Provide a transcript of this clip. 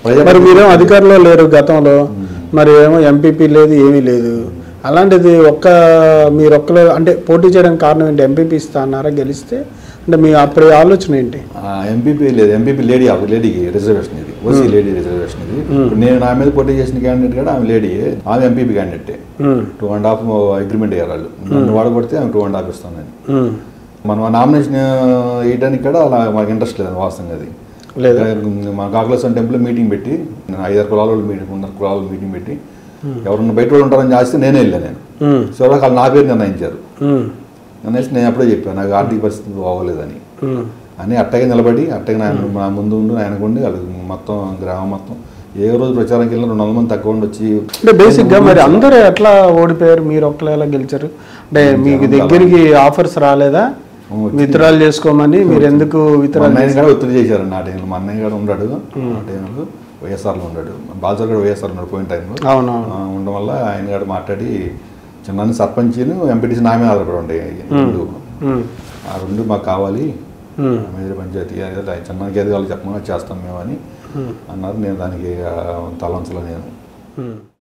మరి మీరేమో అధికారంలో లేరు గతంలో, మరి ఏమో ఎంపీపీ లేదు, ఏమీ లేదు. అలాంటిది మీరు ఒక్కలే అంటే పోటీ చేయడానికి కారణం ఏంటి? ఎంపీపీ ఇస్తా అన్నారా గెలిస్తే? అంటే మీ అప్పుడు ఆలోచన ఏంటి? ఎంపీపీ లేదు, ఎంపీపీ లేడీకి రిజర్వేషన్ ఇది, ఓసీ లేడీ రిజర్వేషన్ ఇది. నేను నా మీద పోటీ చేసిన క్యాండిడేట్ కూడా ఆమె లేడీ, ఆమె ఎంపీపీ క్యాండిడేటే. 2.5 అగ్రిమెంట్ అయ్యారు వాళ్ళు, నన్ను వాడబడితే ఆమె 2.5 ఇస్తానని. మనం నామినేషన్ వేయడానికి కూడా అలా మాకు ఇంట్రెస్ట్ లేదు వాస్తవంగా. అది మా కాకులస్వామి టెంపుల్ మీటింగ్ పెట్టి 5 కులాల మీటింగ్ పెట్టి ఎవరన్నా బయట వాళ్ళు ఉంటారని చేస్తే నేనే వెళ్ళాను. నేను చివరికి వాళ్ళు నా పేరు నిర్ణయించారు. అనేసి నేను అప్పుడే చెప్పాను నాకు ఆర్థిక పరిస్థితి బాగోలేదని అని. అట్టగే నిలబడి అట్టగే నా ముందు ఆయనకుండి అది మొత్తం గ్రామం మొత్తం ఏ రోజు ప్రచారానికి వెళ్ళిన 200 మంది తక్కువ వచ్చి. అంటే బేసిక్గా మరి అందరూ ఎట్లా ఓడిపోయారు, మీరు ఒక్కరు ఎలా గెలిచారు? అంటే మీకు దగ్గరికి ఆఫర్స్ రాలేదా విత్డ్రాల్ చేసుకోమని? మీరు ఎందుకు విత్డ్రాల్? అన్నయ్య కూడా ఒత్తిడి చేశారు నా టైంలో. మా అన్నయ్య కూడా ఉన్నాడు ఆ టైంలో, వైఎస్ఆర్లో ఉన్నాడు, బాల్సర్ కూడా వైఎస్ఆర్ ఉన్నాడు పోయిన టైంలో. అవును, ఉండడం వల్ల ఆయన కూడా మాట్లాడి చిన్న సర్పంచ్ను ఎంపీటీసీ నా మీద ఆధారపడి ఉంటాయి ఆ రెండు మాకు కావాలి, మేజర్ పంచాయతీ చిన్నకి ఎదగాలి చెప్పమని చేస్తాం మేము అని అన్నారు. నేను దానికి తలంచలో నేను